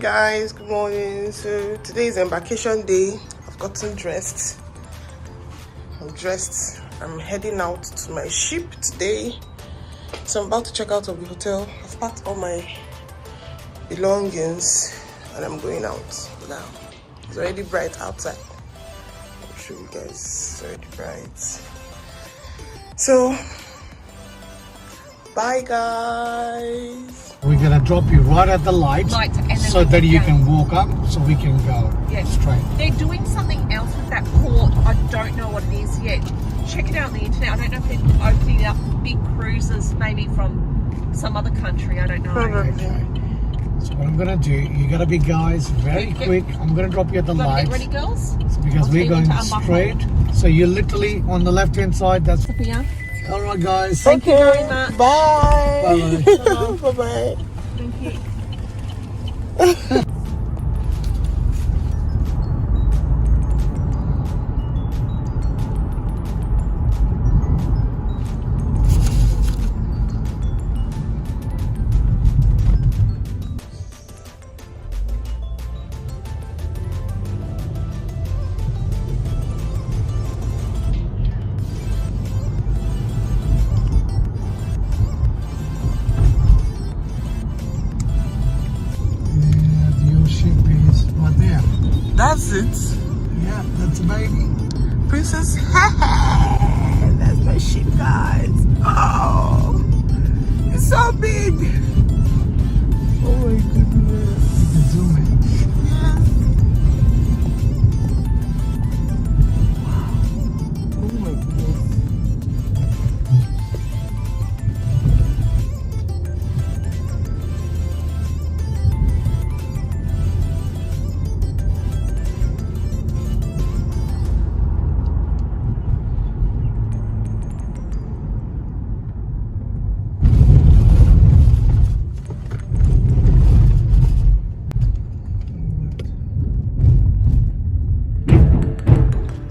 Guys, good morning. So today is embarkation day. I've gotten dressed. I'm dressed. I'm heading out to my ship today. So I'm about to check out of the hotel. I've packed all my belongings and I'm going out now. It's already bright outside. I'll show you guys. It's already bright. So bye guys. We're gonna drop you right at the light so that you can walk up so we can go straight. They're doing something else with that port. I don't know what it is yet. Check it out on the internet. I don't know if they're opening up big cruises maybe from some other country. I don't know. Probably. So what I'm gonna do, you gotta be guys very quick. I'm gonna drop you at the light. Get ready, girls? Because we're going straight. So you're literally on the left hand side. That's all right, guys. Thank you very much. Bye. Bye. Bye bye. Thank you. That's it. Yeah, that's a baby. Princess. That's my ship, guys. Oh, it's so big. Oh my goodness. You can zoom in. Yeah. Wow. Oh my goodness.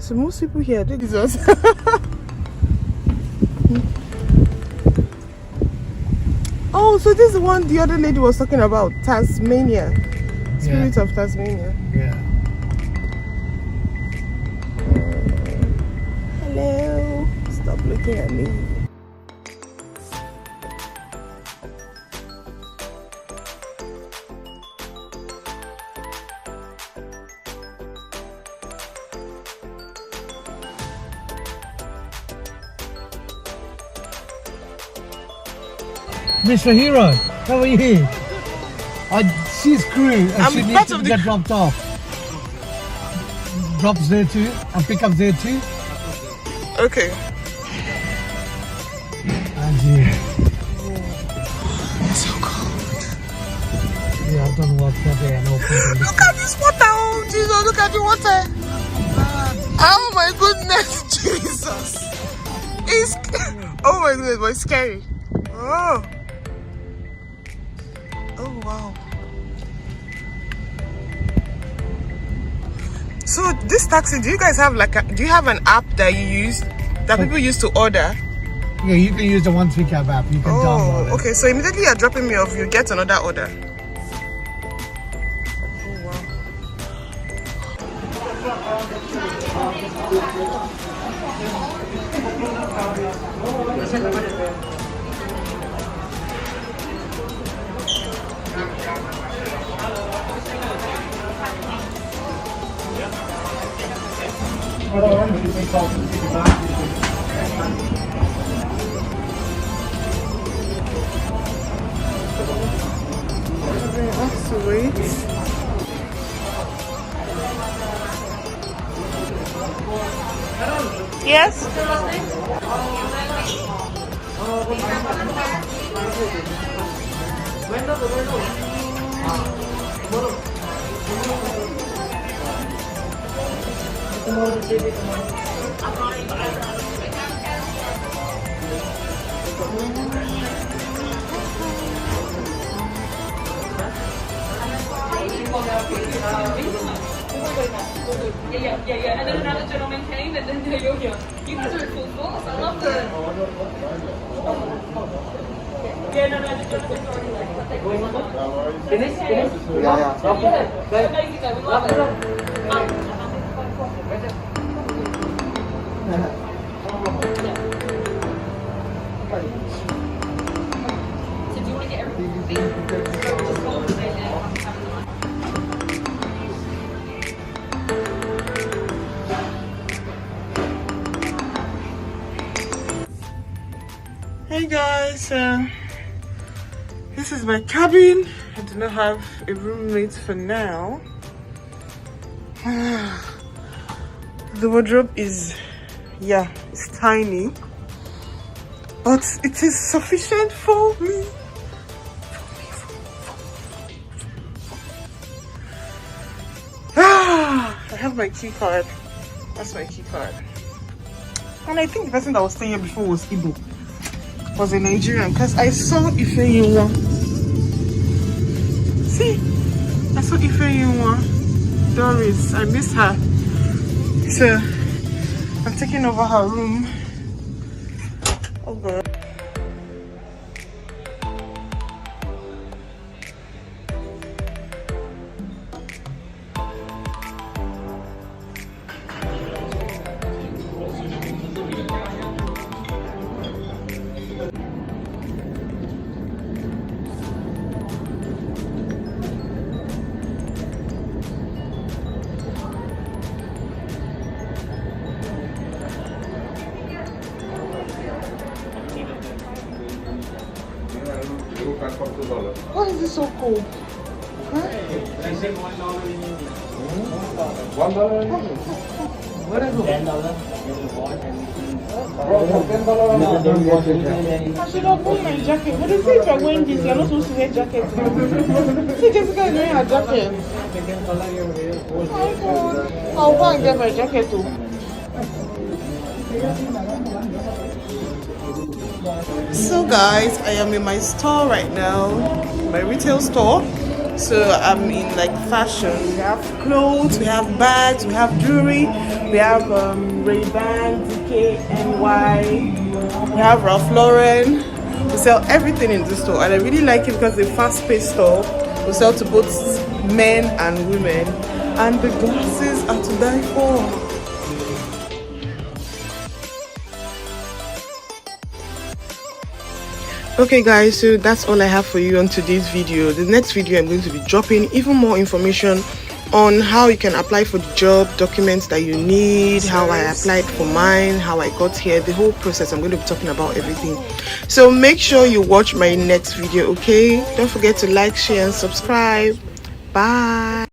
So most people here do this. Oh, so this is the one the other lady was talking about, Tasmania. Spirit of Tasmania. Yeah. Hello. Stop looking at me. Mr. Hero, how are you? She's crew and she needs to get dropped off. Drops there too and pickups there too. Okay. And yeah. It's so cold. Yeah, I've done work for there and open. Look at this water. Oh, Jesus, look at the water. Oh my goodness, Jesus. It's, oh my goodness, but it's scary. Oh. Oh wow. So this taxi, do you guys have do you have an app that you use that people use to order? Yeah, you can use the 1-3 cab app. You can download it. Okay, so immediately you're dropping me off, you get another order. Oh wow. That's sweet. Yes? Yeah. And then another gentleman came, and then you're here. You guys are at full force. I love the. Hey guys, this is my cabin. I do not have a roommate for now. The wardrobe is, yeah, it's tiny, but it is sufficient for me. I have my key card. That's my key card. And I think the person that was staying here before was Igbo. Was a Nigerian, because I saw Ifeyinwa. See, I saw Ifeyinwa. Doris, I miss her. So I'm taking over her room. Oh god. Why is it so cold? Huh? $1. What is it? $10. I should have worn my jacket. But they say if you're wearing this, you're not supposed to wear jacket. See, Jessica is wearing her jacket. I'll go and get my jacket too. So guys, I am in my store right now, my retail store. So I'm in like fashion. We have clothes, we have bags, we have jewelry, we have Ray-Ban, DKNY, we have Ralph Lauren. We sell everything in this store, and I really like it because it's a fast-paced store. We sell to both men and women, and the glasses are to die for. Okay guys, so that's all I have for you on today's video. The next video I'm going to be dropping even more information on how you can apply for the job, documents that you need, how I applied for mine, how I got here, the whole process. I'm going to be talking about everything. So make sure you watch my next video, okay? Don't forget to like, share and subscribe. Bye.